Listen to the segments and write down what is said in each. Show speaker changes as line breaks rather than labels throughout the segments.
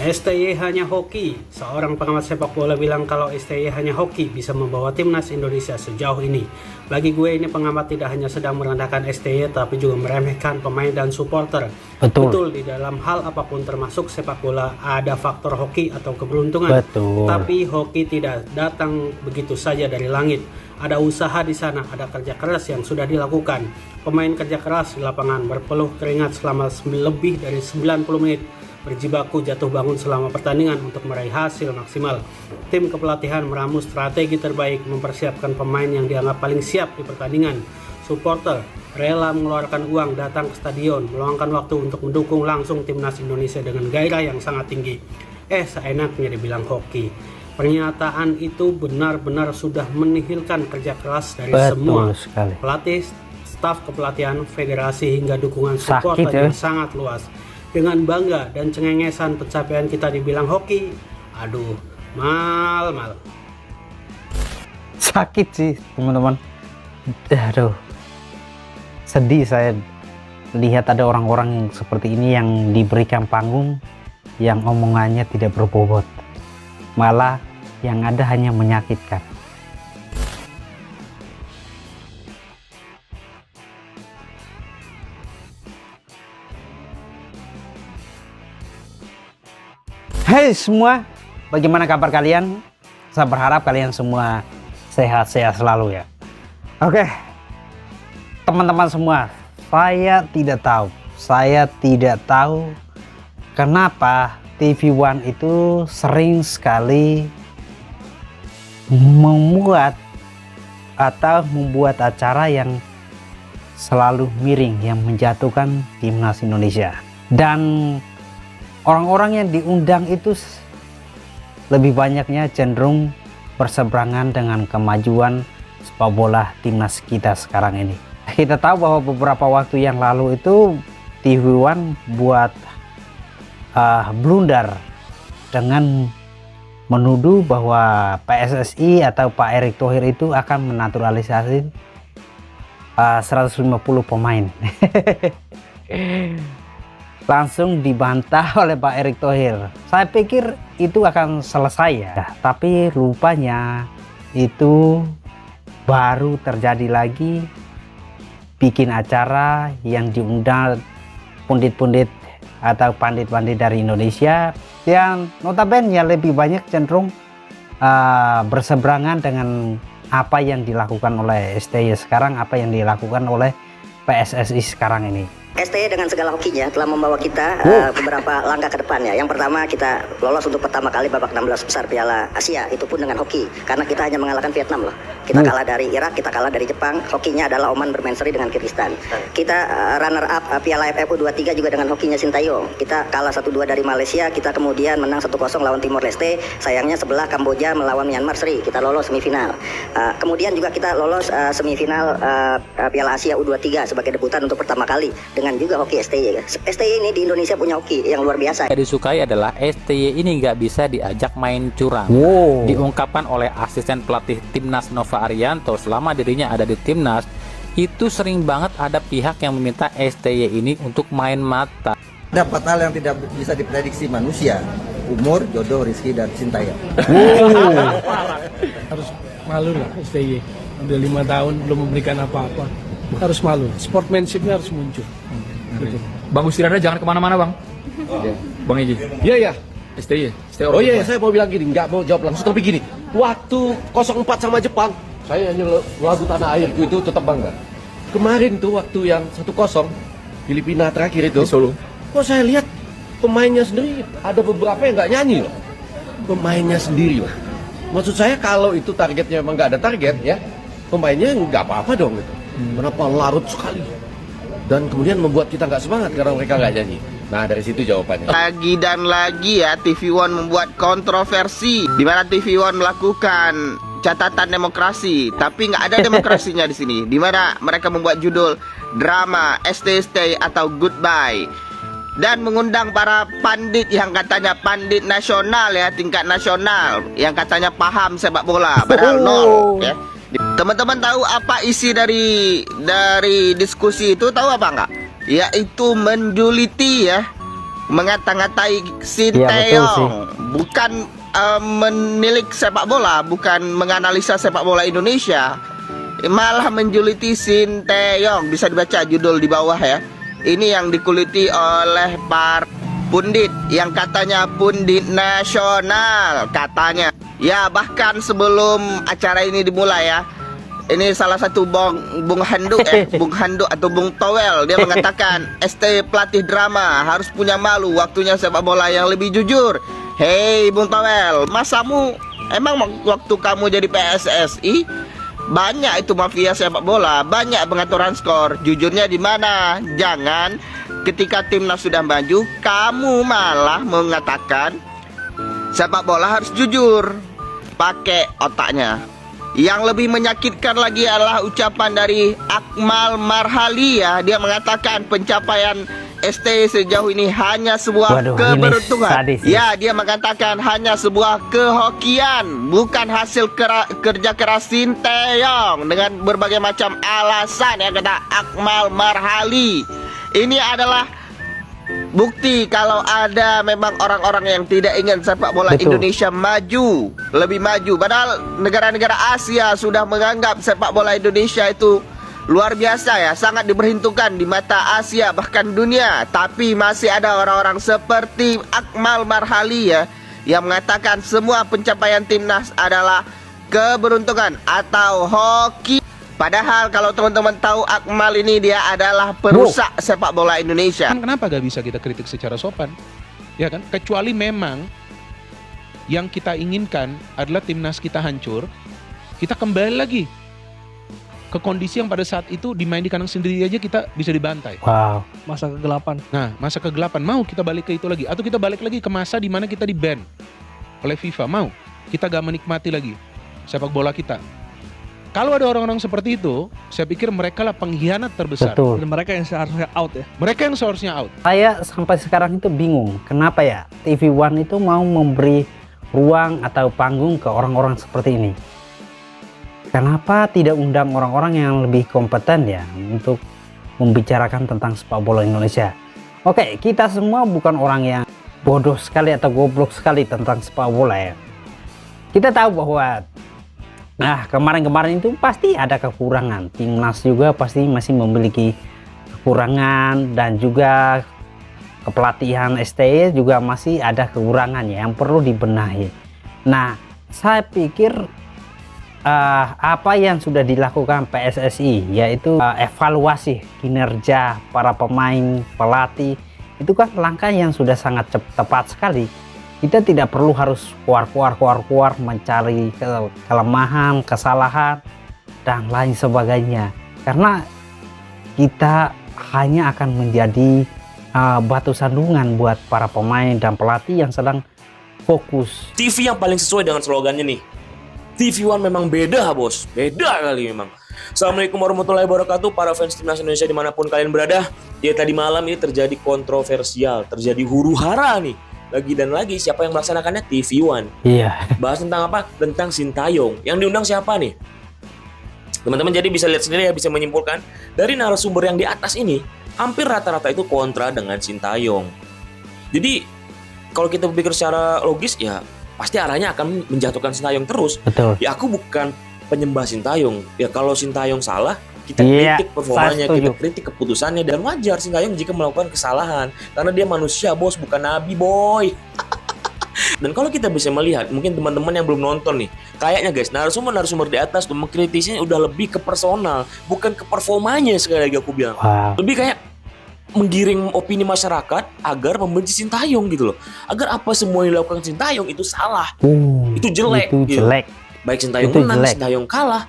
STY hanya hoki. Seorang pengamat sepak bola bilang kalau STY hanya hoki bisa membawa timnas Indonesia sejauh ini. Bagi gue ini pengamat tidak hanya sedang merendahkan STY tapi juga meremehkan pemain dan supporter. Betul, di dalam hal apapun termasuk sepak bola ada faktor hoki atau keberuntungan.
Betul.
Tapi hoki tidak datang begitu saja dari langit. Ada usaha di sana, ada kerja keras yang sudah dilakukan. Pemain kerja keras di lapangan berpeluh keringat selama lebih dari 90 menit. Berjibaku jatuh bangun selama pertandingan untuk meraih hasil maksimal. Tim kepelatihan meramu strategi terbaik mempersiapkan pemain yang dianggap paling siap di pertandingan. Supporter rela mengeluarkan uang datang ke stadion, meluangkan waktu untuk mendukung langsung timnas Indonesia dengan gairah yang sangat tinggi. Seenaknya dibilang hoki. Pernyataan itu benar-benar sudah menihilkan kerja keras dari semua pelatih, staf kepelatihan, federasi hingga dukungan supporter yang sangat luas. Dengan bangga dan cengengesan pencapaian kita dibilang hoki, aduh, mal.
Sakit sih teman-teman. Aduh, sedih saya lihat ada orang-orang yang seperti ini yang diberikan panggung, yang omongannya tidak berbobot, malah yang ada hanya menyakitkan. Hai semua, bagaimana kabar kalian? Saya berharap kalian semua sehat-sehat selalu ya. Oke, teman-teman semua, saya tidak tahu kenapa TV One itu sering sekali membuat acara yang selalu miring, yang menjatuhkan timnas Indonesia. Dan orang-orang yang diundang itu lebih banyaknya cenderung berseberangan dengan kemajuan sepak bola timnas kita sekarang ini. Kita tahu bahwa beberapa waktu yang lalu itu TV One buat blunder dengan menuduh bahwa PSSI atau Pak Erick Thohir itu akan menaturalisasi 150 pemain. Langsung dibantah oleh Pak Erick Thohir. Saya pikir itu akan selesai ya, tapi rupanya itu baru terjadi lagi, bikin acara yang diundang pundit-pundit atau pandit-pandit dari Indonesia yang notabene lebih banyak cenderung berseberangan dengan apa yang dilakukan oleh STY sekarang, apa yang dilakukan oleh PSSI sekarang ini.
STY dengan segala hokinya telah membawa kita beberapa langkah ke depannya. Yang pertama, kita lolos untuk pertama kali babak 16 besar Piala Asia, itu pun dengan hoki, karena kita hanya mengalahkan Vietnam loh. Kita kalah dari Irak, kita kalah dari Jepang. Hokinya adalah Oman bermain seri dengan Kyrgyzstan. Kita runner up Piala AFF U23 juga dengan hokinya Sintayong. Kita kalah 1-2 dari Malaysia, kita kemudian menang 1-0 lawan Timor Leste. Sayangnya sebelah Kamboja melawan Myanmar seri, kita lolos semifinal. Kemudian juga kita lolos semifinal Piala Asia U23 sebagai debutan untuk pertama kali dengan juga hoki STY. STY ini di Indonesia punya hoki yang luar biasa.
Yang disukai adalah STY ini nggak bisa diajak main curang. Diungkapkan oleh asisten pelatih timnas Nova Arianto selama dirinya ada di timnas, itu sering banget ada pihak yang meminta STY ini untuk main mata.
Dapat hal yang tidak bisa diprediksi manusia: umur, jodoh, rezeki, dan cinta ya.
Harus malu lah STY. Udah 5 tahun belum memberikan apa-apa. Harus malu, sportsmanshipnya harus muncul.
Gitu. Bang Ustirada jangan kemana-mana bang. Bang Iji.
Iya.
STY.
Oh iya, saya mau bilang gini, nggak mau jawab langsung, tapi gini. Waktu 04 sama Jepang, saya hanya lagu tanah airku itu tetap bangga. Kemarin tuh waktu yang 1-0 Filipina terakhir itu,
di Solo.
kok saya lihat pemainnya sendiri ada beberapa yang nggak nyanyi loh. Pemainnya sendiri loh. Maksud saya kalau itu targetnya memang nggak ada target ya, pemainnya nggak apa-apa dong gitu. Kenapa larut sekali? Dan kemudian membuat kita nggak semangat karena mereka nggak nyanyi. Nah, dari situ jawabannya.
Lagi dan lagi ya, TV One membuat kontroversi di mana TV One melakukan catatan demokrasi, tapi nggak ada demokrasinya di sini. Di mana mereka membuat judul drama STY atau Goodbye dan mengundang para pandit yang katanya pandit nasional ya, tingkat nasional, yang katanya paham sepak bola, padahal nol ya. Teman-teman tahu apa isi dari diskusi itu, tahu apa enggak? Yaitu menjuliti ya mengata-ngatai
Iya, betul
Sinteyong, bukan menilik sepak bola, bukan menganalisa sepak bola Indonesia, malah menjuliti Sinteyong. Bisa dibaca judul di bawah ya. Ini yang dikuliti oleh para pundit yang katanya pundit nasional katanya. Ya, bahkan sebelum acara ini dimulai ya, ini salah satu Bung Handuk Bung Handuk atau Bung Towel, dia mengatakan ST pelatih drama harus punya malu, waktunya sepak bola yang lebih jujur. Hei Bung Towel, masamu emang waktu kamu jadi PSSI banyak itu mafia sepak bola, banyak pengaturan skor. Jujurnya di mana? Jangan ketika timnas sudah maju kamu malah mengatakan sepak bola harus jujur. Pakai otaknya. Yang lebih menyakitkan lagi adalah ucapan dari Akmal Marhali ya. Dia mengatakan pencapaian ST sejauh ini hanya sebuah keberuntungan. Ya, dia mengatakan hanya sebuah kehokian, bukan hasil kerja keras Sinteyong, dengan berbagai macam alasan ya, kata Akmal Marhali. Ini adalah bukti kalau ada memang orang-orang yang tidak ingin sepak bola Indonesia maju, lebih maju. Padahal negara-negara Asia sudah menganggap sepak bola Indonesia itu luar biasa ya, sangat diperhitungkan di mata Asia bahkan dunia. Tapi masih ada orang-orang seperti Akmal Marhali ya, yang mengatakan semua pencapaian timnas adalah keberuntungan atau hoki. Padahal kalau teman-teman tahu, Akmal ini dia adalah perusak sepak bola Indonesia.
Kenapa gak bisa kita kritik secara sopan? Ya kan? Kecuali memang yang kita inginkan adalah timnas kita hancur, kita kembali lagi ke kondisi yang pada saat itu dimain di kandang sendiri aja kita bisa dibantai.
Wow.
Masa kegelapan.
Nah, masa kegelapan, mau kita balik ke itu lagi? Atau kita balik lagi ke masa di mana kita di-ban oleh FIFA? Mau? Kita gak menikmati lagi sepak bola kita. Kalau ada orang-orang seperti itu, saya pikir mereka lah pengkhianat terbesar.
Betul.
Dan mereka yang seharusnya out ya.
Mereka yang seharusnya out.
Saya sampai sekarang itu bingung, kenapa ya TV One itu mau memberi ruang atau panggung ke orang-orang seperti ini. Kenapa tidak undang orang-orang yang lebih kompeten ya untuk membicarakan tentang sepak bola Indonesia? Oke, kita semua bukan orang yang bodoh sekali atau goblok sekali tentang sepak bola ya. Kita tahu bahwa kemarin-kemarin itu pasti ada kekurangan. Timnas juga pasti masih memiliki kekurangan, dan juga kepelatihan STY juga masih ada kekurangannya yang perlu dibenahi. Nah, saya pikir apa yang sudah dilakukan PSSI, yaitu evaluasi kinerja para pemain, pelatih, itu kan langkah yang sudah sangat tepat sekali. Kita tidak perlu harus keluar mencari kelemahan, kesalahan, dan lain sebagainya. Karena kita hanya akan menjadi batu sandungan buat para pemain dan pelatih yang sedang fokus.
TV yang paling sesuai dengan slogannya nih. TV One memang beda bos, beda kali memang. Assalamualaikum warahmatullahi wabarakatuh, para fans timnas Indonesia dimanapun kalian berada. Ya, tadi malam ini terjadi kontroversial, terjadi huru-hara nih. Lagi dan lagi, siapa yang melaksanakannya? TV One.
Iya.
Bahas tentang apa? Tentang Sintayong. Yang diundang siapa nih? Teman-teman jadi bisa lihat sendiri ya, bisa menyimpulkan dari narasumber yang di atas ini, hampir rata-rata itu kontra dengan Sintayong. Jadi kalau kita berpikir secara logis ya pasti arahnya akan menjatuhkan Sintayong terus.
Betul.
Ya aku bukan penyembah Sintayong. Ya kalau Sintayong salah, kita kritik performanya, kita kritik keputusannya, dan wajar Sintayong jika melakukan kesalahan karena dia manusia bos, bukan nabi boy. Dan kalau kita bisa melihat, mungkin teman-teman yang belum nonton nih, kayaknya guys, narasumber di atas tuh mengkritisnya udah lebih ke personal, bukan ke performanya. Sekali lagi aku bilang, lebih kayak menggiring opini masyarakat agar membenci Sintayong gitu loh, agar apa semua yang dilakukan Sintayong itu salah, itu jelek, gitu. Baik Sintayong menang, Sintayong kalah,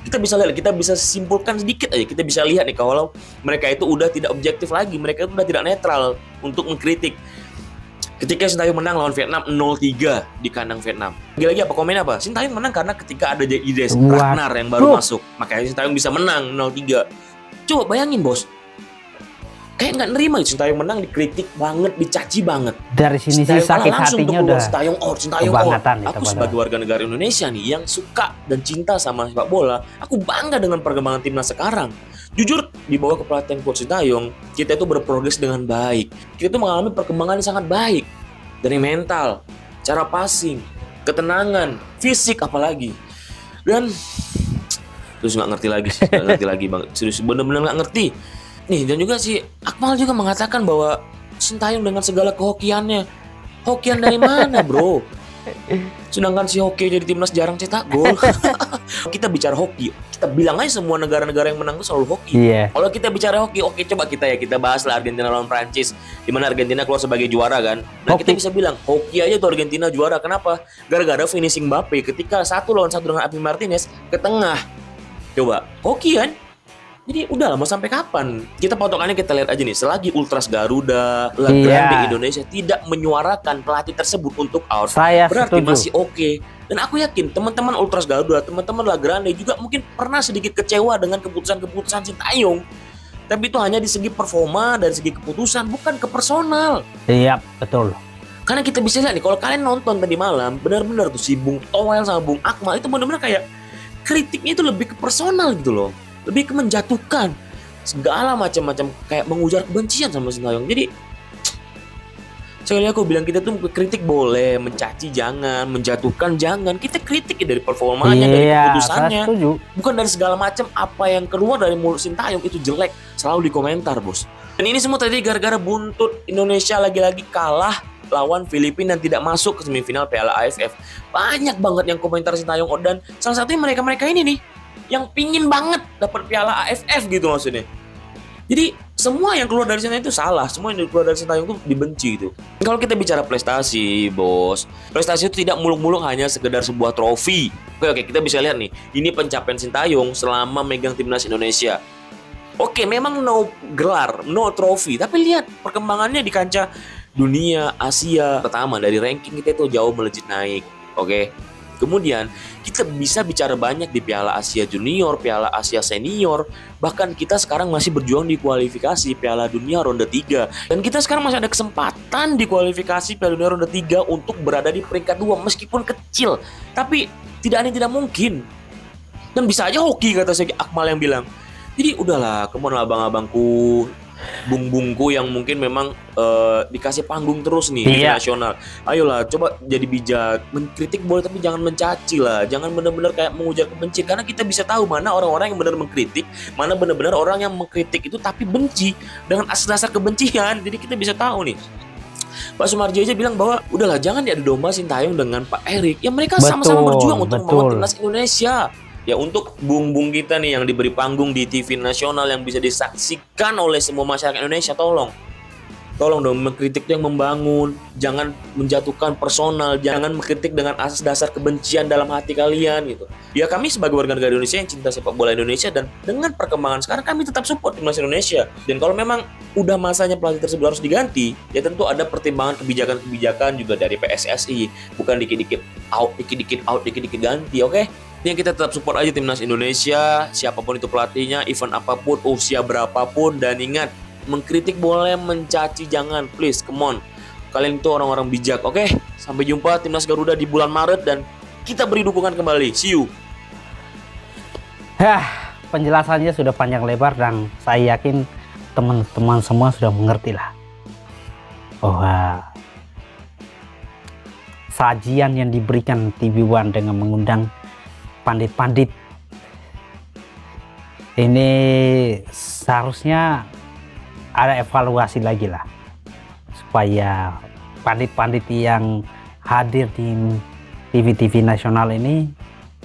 kita bisa lihat, kita bisa simpulkan sedikit aja, kita bisa lihat nih kalau mereka itu udah tidak objektif lagi, mereka itu udah tidak netral untuk mengkritik. Ketika Sintayong menang lawan Vietnam 0-3 di kandang Vietnam, lagi-lagi apa komen apa? Sintayong menang karena ketika ada Ides Ragnar yang baru masuk, makanya Sintayong bisa menang 0-3. Coba bayangin bos, kayak nggak nerima Sintayong menang, dikritik banget, dicaci banget.
Dari sini sih sakit hatinya udah
Sintayong out. Aku sebagai warga negara Indonesia nih yang suka dan cinta sama sepak bola, aku bangga dengan perkembangan timnas sekarang. Jujur, di bawah kepelatihan Coach Sintayong, kita itu berprogres dengan baik. Kita itu mengalami perkembangan yang sangat baik. Dari mental, cara passing, ketenangan, fisik apalagi. Dan terus nggak ngerti lagi sih, nggak ngerti lagi bang. Serius, bener-bener nggak ngerti. Nih, dan juga si Akmal juga mengatakan bahwa Sintayong dengan segala kehokiannya. Hokian dari mana, bro? Sedangkan si Hoki jadi timnas jarang cetak gol. Kita bicara hoki, kita bilang aja semua negara-negara yang menang itu selalu hoki. Kalau kita bicara hoki, oke coba kita bahas lah Argentina lawan Prancis, di mana Argentina keluar sebagai juara kan. Nah, kita bisa bilang hoki aja tuh Argentina juara. Kenapa? Gara-gara finishing Mbappe ketika 1 lawan 1 dengan Javi Martinez ke tengah. Coba, hoki kan? Jadi udah mau sampai kapan? Kita patokannya kita lihat aja nih, selagi Ultras Garuda, La Grande Indonesia tidak menyuarakan pelatih tersebut untuk out, berarti masih oke. Dan aku yakin teman-teman Ultras Garuda, teman-teman La Grande juga mungkin pernah sedikit kecewa dengan keputusan-keputusan Sintayong. Tapi itu hanya di segi performa dan segi keputusan, bukan ke personal.
Iya, betul.
Karena kita bisa lihat nih, kalau kalian nonton tadi malam, benar-benar tuh si Bung Toel sama Bung Akmal itu benar-benar kayak kritiknya itu lebih ke personal gitu loh. Lebih ke menjatuhkan segala macam-macam, kayak mengujar kebencian sama Sintayong. Jadi sekali aku bilang, kita tuh kritik boleh, mencaci jangan, menjatuhkan jangan. Kita kritik dari performanya, dari keputusannya, bukan dari segala macam. Apa yang keluar dari mulut Sintayong itu jelek selalu dikomentar, bos. Dan ini semua tadi gara-gara buntut Indonesia lagi-lagi kalah lawan Filipina dan tidak masuk ke semifinal Piala AFF. Banyak banget yang komentar Sintayong, dan salah satunya mereka-mereka ini nih yang pingin banget dapat Piala AFF gitu maksudnya. Jadi semua yang keluar dari sana itu salah, semua yang keluar dari Sintayong itu dibenci gitu. Kalau kita bicara prestasi, bos, prestasi itu tidak muluk-muluk hanya sekedar sebuah trofi. Oke, kita bisa lihat nih, ini pencapaian Sintayong selama megang timnas Indonesia. Oke, memang no gelar, no trofi, tapi lihat perkembangannya di kancah dunia, Asia. Pertama, dari ranking kita itu jauh melejit naik. Oke. Kemudian kita bisa bicara banyak di Piala Asia Junior, Piala Asia Senior. Bahkan kita sekarang masih berjuang di kualifikasi Piala Dunia ronde 3. Dan kita sekarang masih ada kesempatan di kualifikasi Piala Dunia ronde 3 untuk berada di peringkat 2 meskipun kecil. Tapi tidak ada yang tidak mungkin. Dan bisa aja hoki, kata si Akmal yang bilang. Jadi udahlah, come on lah abang-abangku, bung-bungku yang mungkin memang dikasih panggung terus nih di nasional. Ayolah, coba jadi bijak. Mengkritik boleh tapi jangan mencaci lah. Jangan benar-benar kayak mengujar kebencian. Karena kita bisa tahu mana orang-orang yang benar mengkritik, mana benar-benar orang yang mengkritik itu tapi benci dengan asas dasar kebencian. Jadi kita bisa tahu nih. Pak Sumarji aja bilang bahwa udahlah jangan diadu domba Sintayong dengan Pak Erik. Ya mereka sama-sama berjuang untuk membawa timnas Indonesia. Ya untuk bung-bung kita nih yang diberi panggung di TV nasional yang bisa disaksikan oleh semua masyarakat Indonesia, tolong dong mengkritik yang membangun, jangan menjatuhkan personal, jangan mengkritik dengan asas dasar kebencian dalam hati kalian gitu. Ya kami sebagai warga negara Indonesia yang cinta sepak bola Indonesia, dan dengan perkembangan sekarang kami tetap support timnas Indonesia. Dan kalau memang udah masanya pelatih tersebut harus diganti, ya tentu ada pertimbangan kebijakan-kebijakan juga dari PSSI, bukan dikit-dikit out, dikit-dikit ganti, oke? Yang kita tetap support aja timnas Indonesia, siapapun itu pelatihnya, event apapun, usia berapapun. Dan ingat, mengkritik boleh, mencaci jangan, please, come on. Kalian itu orang-orang bijak, oke? Sampai jumpa timnas Garuda di bulan Maret dan kita beri dukungan kembali. See you.
Penjelasannya sudah panjang lebar dan saya yakin teman-teman semua sudah mengerti lah bahwa sajian yang diberikan TV One dengan mengundang pandit-pandit ini seharusnya ada evaluasi lagi lah, supaya pandit-pandit yang hadir di TV-TV nasional ini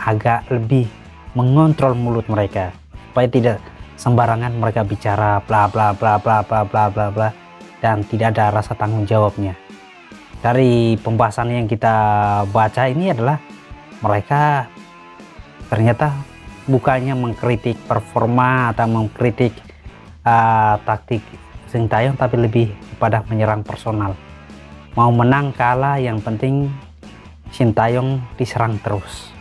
agak lebih mengontrol mulut mereka, supaya tidak sembarangan mereka bicara bla bla bla bla bla bla bla bla dan tidak ada rasa tanggung jawabnya. Dari pembahasan yang kita baca ini adalah mereka ternyata bukannya mengkritik performa atau mengkritik taktik Sintayong, tapi lebih kepada menyerang personal. Mau menang kalah, yang penting Sintayong diserang terus.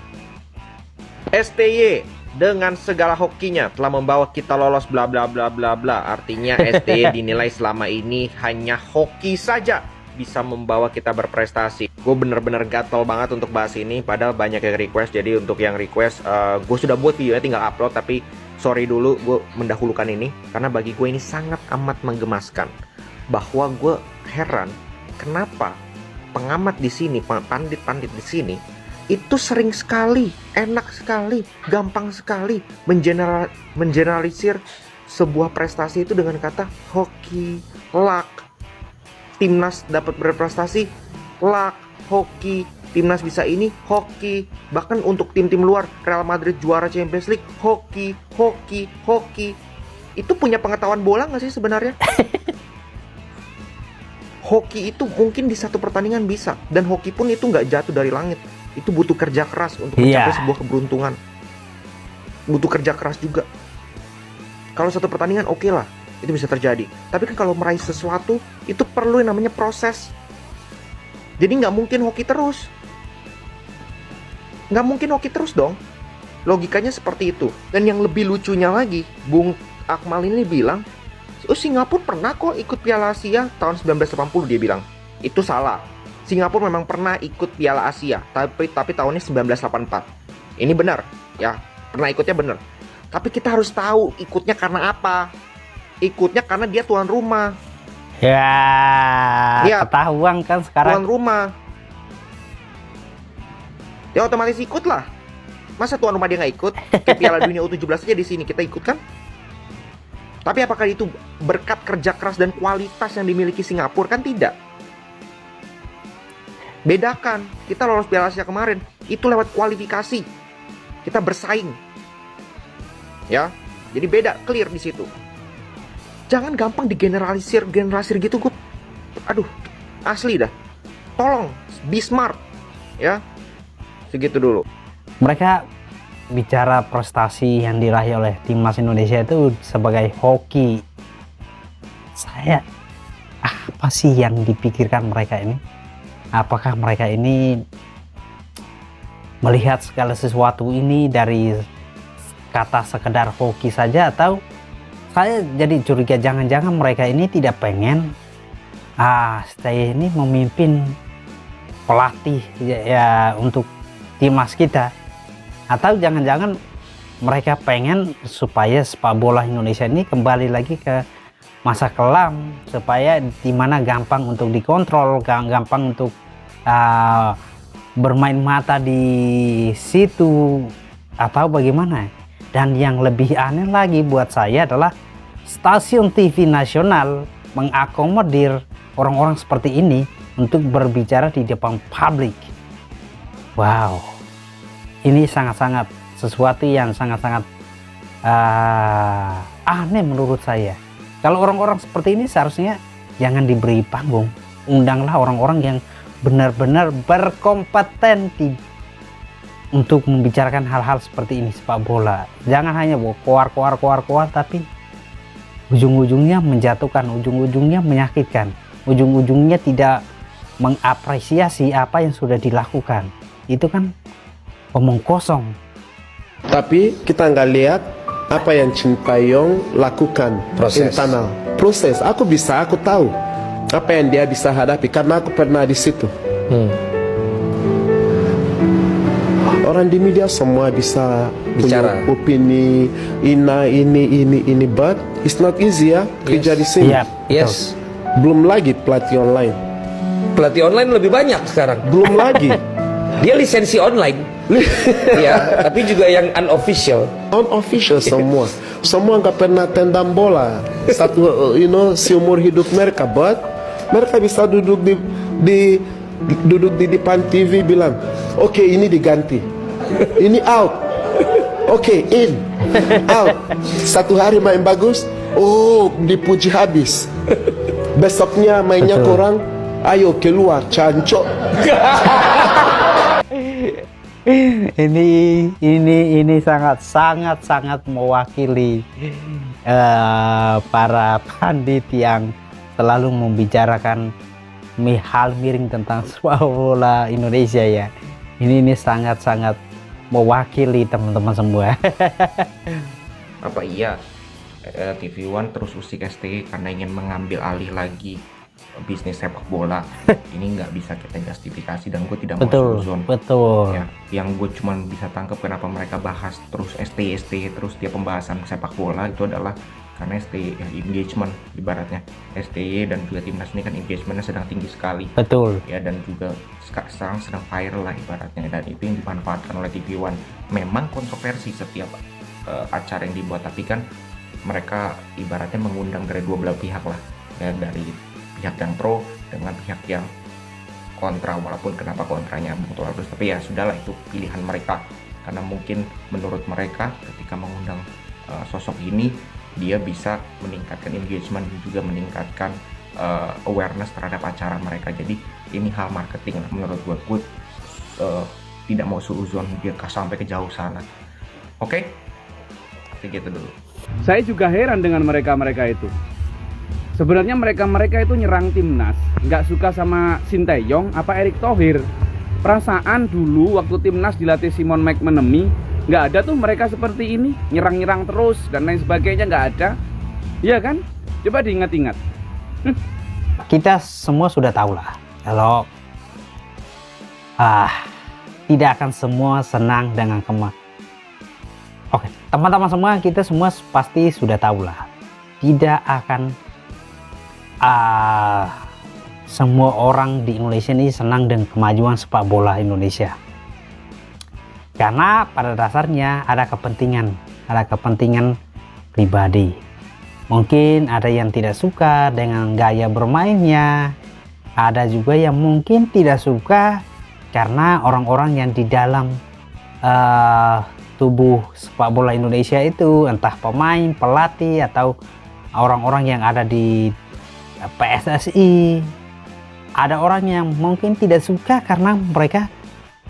STY dengan segala hokinya telah membawa kita lolos bla bla bla bla bla. Artinya STY dinilai selama ini hanya hoki saja bisa membawa kita berprestasi. Gue bener-bener gatel banget untuk bahas ini, padahal banyak yang request. Jadi untuk yang request, gue sudah buat videonya, tinggal upload, tapi sorry dulu gue mendahulukan ini, karena bagi gue ini sangat amat menggemaskan. Bahwa gue heran kenapa pengamat di sini, pandit-pandit di sini itu sering sekali, enak sekali, gampang sekali mengeneralisir sebuah prestasi itu dengan kata hoki, luck. Timnas dapat berprestasi, luck, hoki. Timnas bisa ini, hoki. Bahkan untuk tim-tim luar, Real Madrid juara Champions League, hoki, hoki, hoki. Itu punya pengetahuan bola nggak sih sebenarnya? Hoki itu mungkin di satu pertandingan bisa, dan hoki pun itu nggak jatuh dari langit. Itu butuh kerja keras untuk mencapai sebuah keberuntungan. Butuh kerja keras juga. Kalau satu pertandingan oke lah, itu bisa terjadi. Tapi kan kalau meraih sesuatu, itu perlu yang namanya proses. Jadi nggak mungkin hoki terus. Nggak mungkin hoki terus dong. Logikanya seperti itu. Dan yang lebih lucunya lagi, Bung Akmal ini bilang, Singapura pernah kok ikut Piala Asia tahun 1980, dia bilang. Itu salah. Singapura memang pernah ikut Piala Asia, tapi tahunnya 1984. Ini benar, ya, pernah ikutnya benar. Tapi kita harus tahu ikutnya karena apa. Ikutnya karena dia tuan rumah.
Ya, ketahuan kan sekarang.
Tuan rumah. Ya otomatis ikut lah. Masa tuan rumah dia nggak ikut? Kayak Piala Dunia U17 aja di sini kita ikut kan? Tapi apakah itu berkat kerja keras dan kualitas yang dimiliki Singapura? Kan tidak. Bedakan, kita lolos Piala Asia kemarin itu lewat kualifikasi. Kita bersaing. Ya. Jadi beda, clear di situ. Jangan gampang digeneralisir gitu, gue. Aduh, asli dah. Tolong, be smart. Ya. Segitu dulu.
Mereka bicara prestasi yang diraih oleh timnas Indonesia itu sebagai hoki. Saya, apa sih yang dipikirkan mereka ini? Apakah mereka ini melihat segala sesuatu ini dari kata sekedar hoki saja, atau saya jadi curiga jangan-jangan mereka ini tidak pengen saya ini memimpin pelatih ya untuk timnas kita, atau jangan-jangan mereka pengen supaya sepak bola Indonesia ini kembali lagi ke masa kelam, supaya dimana gampang untuk dikontrol, gampang untuk bermain mata di situ, atau bagaimana. Dan yang lebih aneh lagi buat saya adalah stasiun TV nasional mengakomodir orang-orang seperti ini untuk berbicara di depan publik. Wow, ini sangat-sangat sesuatu yang sangat-sangat aneh menurut saya. Kalau orang-orang seperti ini seharusnya jangan diberi panggung. Undanglah orang-orang yang benar-benar berkompeten untuk membicarakan hal-hal seperti ini sepak bola. Jangan hanya koar, tapi ujung-ujungnya menjatuhkan, ujung-ujungnya menyakitkan, ujung-ujungnya tidak mengapresiasi apa yang sudah dilakukan. Itu kan omong kosong.
Tapi kita nggak lihat apa yang Shin Tae-yong lakukan. Internal proses. Aku tahu apa yang dia bisa hadapi karena aku pernah di situ. Orang di media semua bisa bicara opini, ini, but it's not easy ya kerja di sini.
Yes.
Belum lagi pelatih online.
Pelatih online lebih banyak sekarang.
Belum lagi.
Dia lisensi online. Ya, tapi juga yang unofficial.
Unofficial semua. Semua nggak pernah tendang bola. Satu, seumur hidup mereka, but mereka bisa duduk di depan TV bilang, oke, ini diganti, ini out, oke, in, out. Satu hari main bagus, dipuji habis. Besoknya mainnya kurang, ayo keluar, cancok.
Ini sangat mewakili para pandit yang selalu membicarakan hal miring tentang sepak bola Indonesia ya. Ini sangat mewakili teman-teman semua.
Apa iya TV One terus usik STY karena ingin mengambil alih lagi
bisnis sepak bola. Ini nggak bisa kita justifikasi dan gue tidak mau
Betul,
suzon.
betul.
Ya, yang gue cuman bisa tangkap kenapa mereka bahas terus STY terus tiap pembahasan sepak bola itu adalah karena STY ya, engagement ibaratnya STY dan juga timnas ini kan engagementnya sedang tinggi sekali.
Betul.
Ya, dan juga sekarang sedang viral lah ibaratnya, dan itu yang dimanfaatkan oleh TV One. Memang kontroversi setiap acara yang dibuat, tapi kan mereka ibaratnya mengundang dari dua belah pihak lah, ya, dari pihak yang pro dengan pihak yang kontra, walaupun kenapa kontranya Bung Tulus, tapi ya sudahlah, itu pilihan mereka, karena mungkin menurut mereka ketika mengundang sosok ini dia bisa meningkatkan engagement dan juga meningkatkan awareness terhadap acara mereka. Jadi ini hal marketing lah menurut gue tidak mau suuzon dia sampai ke jauh sana. Oke, segitu dulu.
Saya juga heran dengan mereka-mereka itu. Sebenarnya mereka-mereka itu nyerang timnas, nggak suka sama Sinteyong apa Erick Thohir. Perasaan dulu waktu timnas dilatih Simon McManamy, nggak ada tuh mereka seperti ini, nyerang-nyerang terus dan lain sebagainya, nggak ada. Iya kan? Coba diingat-ingat.
Kita semua sudah tahu lah kalau tidak akan semua senang dengan Oke, teman-teman semua, kita semua pasti sudah tahu lah, tidak akan semua orang di Indonesia ini senang dengan kemajuan sepak bola Indonesia, karena pada dasarnya ada kepentingan pribadi. Mungkin ada yang tidak suka dengan gaya bermainnya, ada juga yang mungkin tidak suka karena orang-orang yang di dalam tubuh sepak bola Indonesia itu, entah pemain, pelatih, atau orang-orang yang ada di PSSI. Ada orang yang mungkin tidak suka karena mereka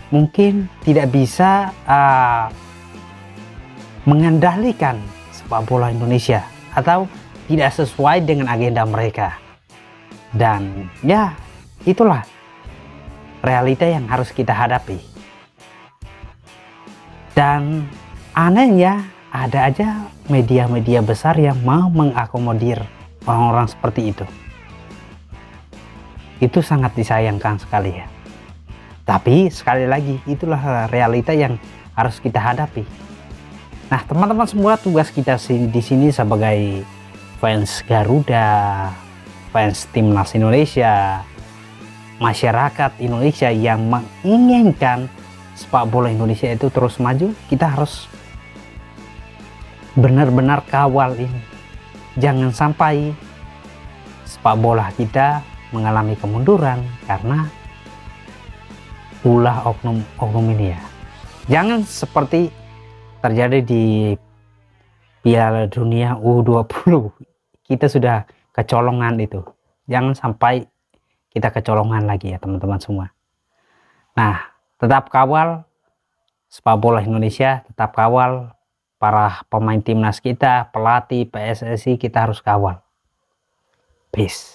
mungkin tidak bisa mengendalikan sepak bola Indonesia atau tidak sesuai dengan agenda mereka. Dan ya, itulah realita yang harus kita hadapi. Dan anehnya ada aja media-media besar yang mau mengakomodir orang-orang seperti itu. Itu sangat disayangkan sekali ya. Tapi sekali lagi, itulah realita yang harus kita hadapi. Nah, teman-teman semua, tugas kita di sini sebagai fans Garuda, fans timnas Indonesia, masyarakat Indonesia yang menginginkan sepak bola Indonesia itu terus maju, kita harus benar-benar kawal ini. Jangan sampai sepak bola kita mengalami kemunduran karena ulah oknum ini ya. Jangan seperti terjadi di Piala Dunia U20, kita sudah kecolongan itu. Jangan sampai kita kecolongan lagi ya teman-teman semua. Nah, tetap kawal sepak bola Indonesia, tetap kawal para pemain timnas kita, pelatih, PSSI, kita harus kawal. Peace.